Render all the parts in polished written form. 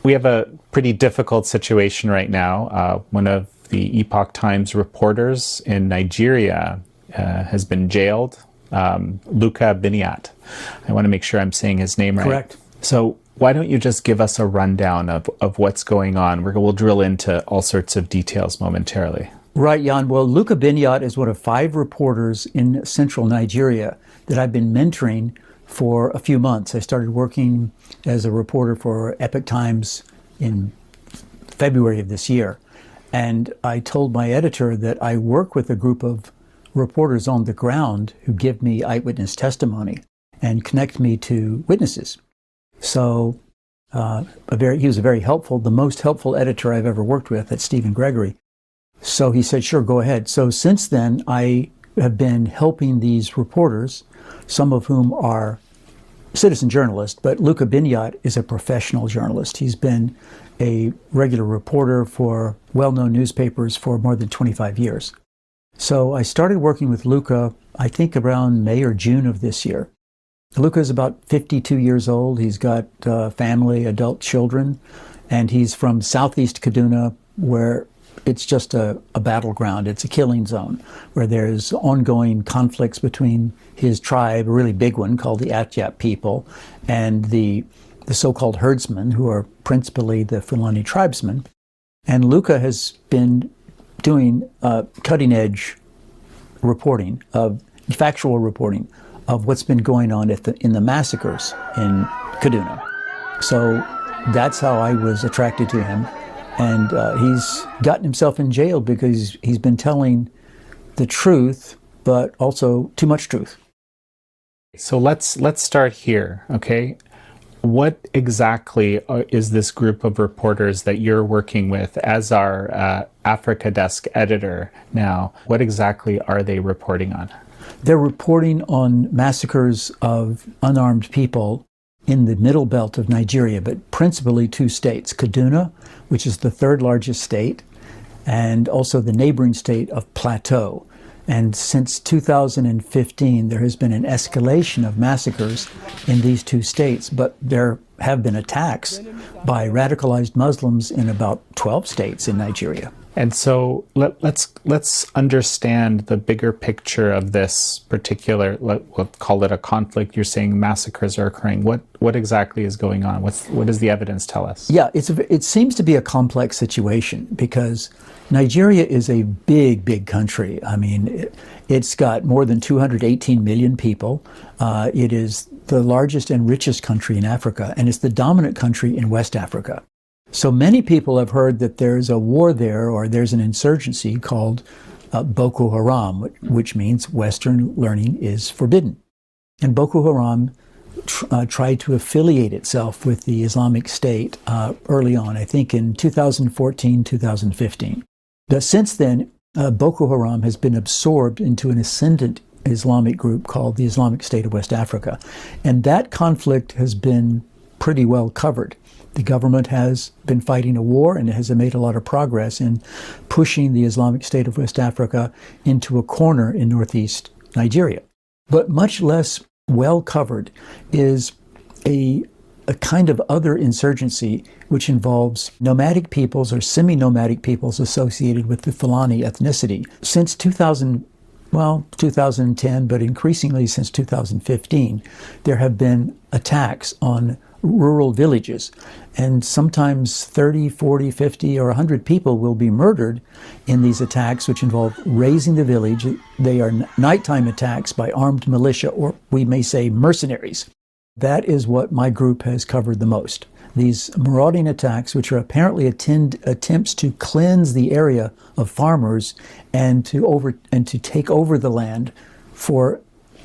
We have a pretty difficult situation right now. One of the Epoch Times reporters in Nigeria has been jailed, Luka Binniyat. I want to make sure I'm saying his name right. Correct. So why don't you just give us a rundown of what's going on? We'll drill into all sorts of details momentarily. Right, Jan. Well, Luka Binniyat is one of 5 reporters in central Nigeria that I've been mentoring for a few months. I started working as a reporter for Epoch Times in February of this year. And I told my editor that I work with a group of reporters on the ground who give me eyewitness testimony and connect me to witnesses. So he was very helpful, the most helpful editor I've ever worked with at Stephen Gregory. So he said, sure, go ahead. So since then, I have been helping these reporters, some of whom are citizen journalists, but Luka Binniyat is a professional journalist. He's been a regular reporter for well-known newspapers for more than 25 years. So I started working with Luka, I think around May or June of this year. Luka is about 52 years old. He's got family, adult children, and he's from southeast Kaduna, where it's just a battleground. It's a killing zone where there's ongoing conflicts between his tribe, a really big one called the Atyap people, and the so-called herdsmen, who are principally the Fulani tribesmen. And Luka has been doing cutting-edge reporting, factual reporting of what's been going on in the massacres in Kaduna. So that's how I was attracted to him. And he's gotten himself in jail because he's been telling the truth, but also too much truth. So let's start here, okay? What exactly is this group of reporters that you're working with as our Africa Desk editor now? What exactly are they reporting on? They're reporting on massacres of unarmed people in the middle belt of Nigeria, but principally 2 states, Kaduna, which is the 3rd largest state, and also the neighboring state of Plateau. And since 2015, there has been an escalation of massacres in these 2 states, but there have been attacks by radicalized Muslims in about 12 states in Nigeria. And so let's understand the bigger picture of this particular, let's call it a conflict. You're saying massacres are occurring. What exactly is going on? What does the evidence tell us? Yeah, it seems to be a complex situation because Nigeria is a big country. I mean, it's got more than 218 million people. It is the largest and richest country in Africa, and it's the dominant country in West Africa. So many people have heard that there's a war there, or there's an insurgency called Boko Haram, which means Western learning is forbidden. And Boko Haram tried to affiliate itself with the Islamic State early on, I think in 2014, 2015. But since then, Boko Haram has been absorbed into an ascendant Islamic group called the Islamic State of West Africa. And that conflict has been pretty well covered. The government has been fighting a war and has made a lot of progress in pushing the Islamic State of West Africa into a corner in northeast Nigeria. But much less well covered is a kind of other insurgency which involves nomadic peoples or semi-nomadic peoples associated with the Fulani ethnicity. Since 2010, but increasingly since 2015, there have been attacks on rural villages, and sometimes 30, 40, 50, or 100 people will be murdered in these attacks, which involve razing the village. They are nighttime attacks by armed militia, or we may say mercenaries. That is what my group has covered the most. These marauding attacks, which are apparently attempts to cleanse the area of farmers and to take over the land for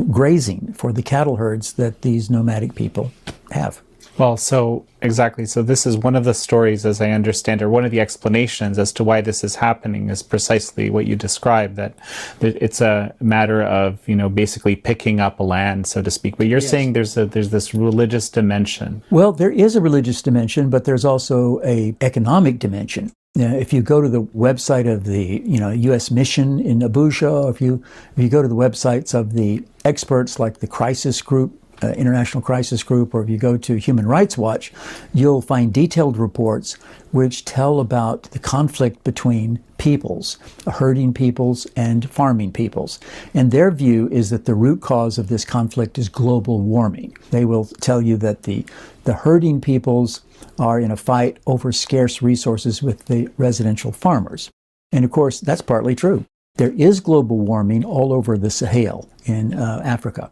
grazing for the cattle herds that these nomadic people have. Well, so exactly. So this is one of the stories, as I understand, or one of the explanations as to why this is happening is precisely what you described, that it's a matter of, basically picking up a land, so to speak. But you're saying there's this religious dimension. Well, there is a religious dimension, but there's also a economic dimension. If you go to the website of the U.S. mission in Abuja, or if you go to the websites of the experts like the Crisis Group International Crisis Group, or if you go to Human Rights Watch, you'll find detailed reports which tell about the conflict between peoples, herding peoples and farming peoples. And their view is that the root cause of this conflict is global warming. They will tell you that the herding peoples are in a fight over scarce resources with the residential farmers. And of course, that's partly true. There is global warming all over the Sahel in Africa.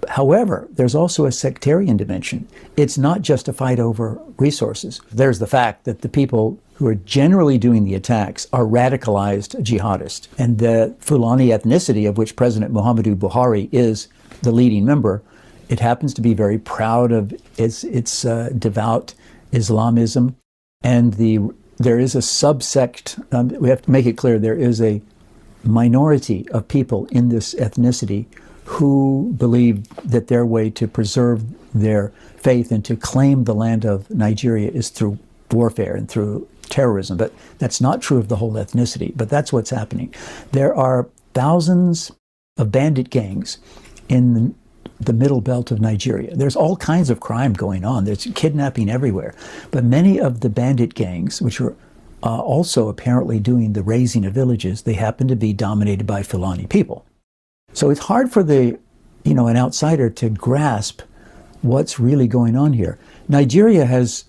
However, there's also a sectarian dimension. It's not just a fight over resources. There's the fact that the people who are generally doing the attacks are radicalized jihadists. And the Fulani ethnicity, of which President Muhammadu Buhari is the leading member, it happens to be very proud of its devout Islamism. And there is a subsect, we have to make it clear, there is a minority of people in this ethnicity who believe that their way to preserve their faith and to claim the land of Nigeria is through warfare and through terrorism. But that's not true of the whole ethnicity, but that's what's happening. There are thousands of bandit gangs in the middle belt of Nigeria. There's all kinds of crime going on. There's kidnapping everywhere. But many of the bandit gangs, which are also apparently doing the razing of villages, they happen to be dominated by Fulani people. So it's hard for an outsider to grasp what's really going on here. Nigeria has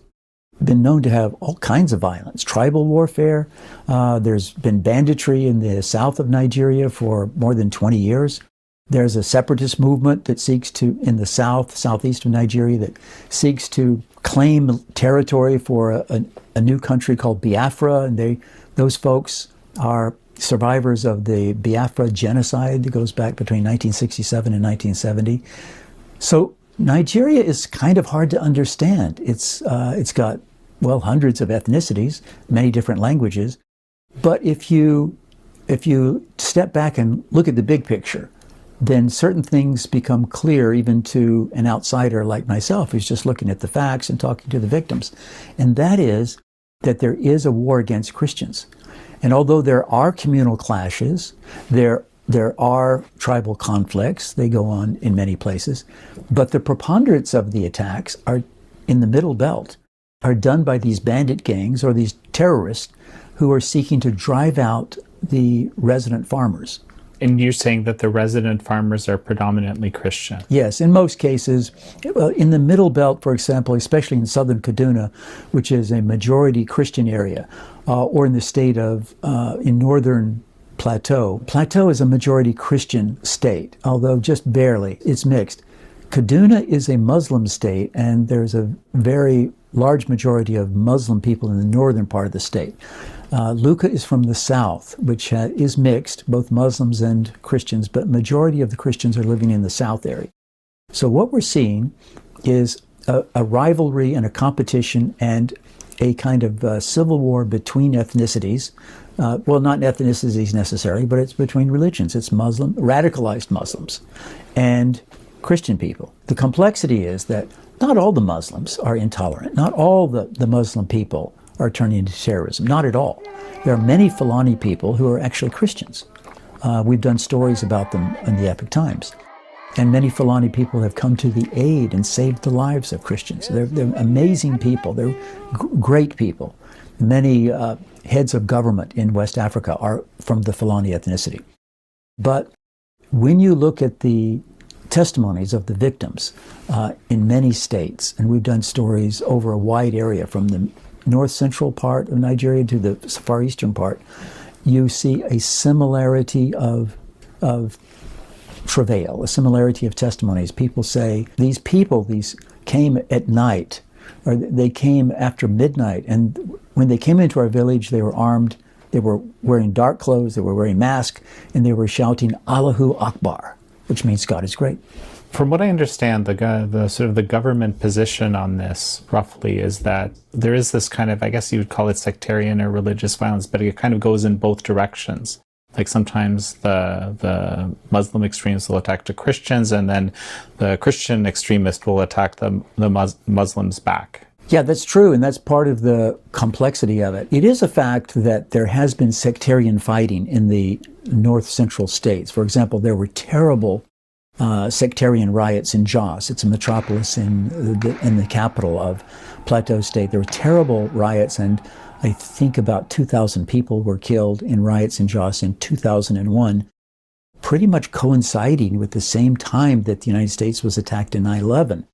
been known to have all kinds of violence, tribal warfare. There's been banditry in the south of Nigeria for more than 20 years. There's a separatist movement that seeks to, in the southeast of Nigeria, that seeks to claim territory for a new country called Biafra. And those folks are survivors of the Biafra genocide that goes back between 1967 and 1970. So Nigeria is kind of hard to understand. It's got, hundreds of ethnicities, many different languages. But if you step back and look at the big picture, then certain things become clear even to an outsider like myself who's just looking at the facts and talking to the victims. And that is that there is a war against Christians. And although there are communal clashes, there are tribal conflicts, they go on in many places, but the preponderance of the attacks are in the middle belt, are done by these bandit gangs or these terrorists who are seeking to drive out the resident farmers. And you're saying that the resident farmers are predominantly Christian? Yes, in most cases. In the Middle Belt, for example, especially in southern Kaduna, which is a majority Christian area, or in the state of, in northern Plateau. Plateau is a majority Christian state, although just barely. It's mixed. Kaduna is a Muslim state, and there's a very large majority of Muslim people in the northern part of the state. Luka is from the south, which is mixed, both Muslims and Christians, but majority of the Christians are living in the south area. So what we're seeing is a rivalry and a competition and a kind of civil war between ethnicities. Well, not ethnicities necessarily, but it's between religions. It's radicalized Muslims and Christian people. The complexity is that not all the Muslims are intolerant. Not all the Muslim people are turning into terrorism. Not at all. There are many Fulani people who are actually Christians. We've done stories about them in the Epoch Times. And many Fulani people have come to the aid and saved the lives of Christians. They're amazing people. They're great people. Many heads of government in West Africa are from the Fulani ethnicity. But when you look at the testimonies of the victims in many states, and we've done stories over a wide area from the north central part of Nigeria to the far eastern part, you see a similarity of travail, a similarity of testimonies. People say these came at night, or they came after midnight, and when they came into our village, they were armed, they were wearing dark clothes, they were wearing masks, and they were shouting Allahu Akbar, which means God is great. From what I understand, the sort of the government position on this roughly is that there is this kind of, I guess you would call it sectarian or religious violence, but it kind of goes in both directions. Like sometimes the Muslim extremists will attack the Christians, and then the Christian extremist will attack the Muslims back. Yeah, that's true, and that's part of the complexity of it. It is a fact that there has been sectarian fighting in the north central states. For example, there were terrible sectarian riots in Jos. It's a metropolis in the capital of Plateau State. There were terrible riots, and I think about 2,000 people were killed in riots in Jos in 2001, pretty much coinciding with the same time that the United States was attacked in 9/11.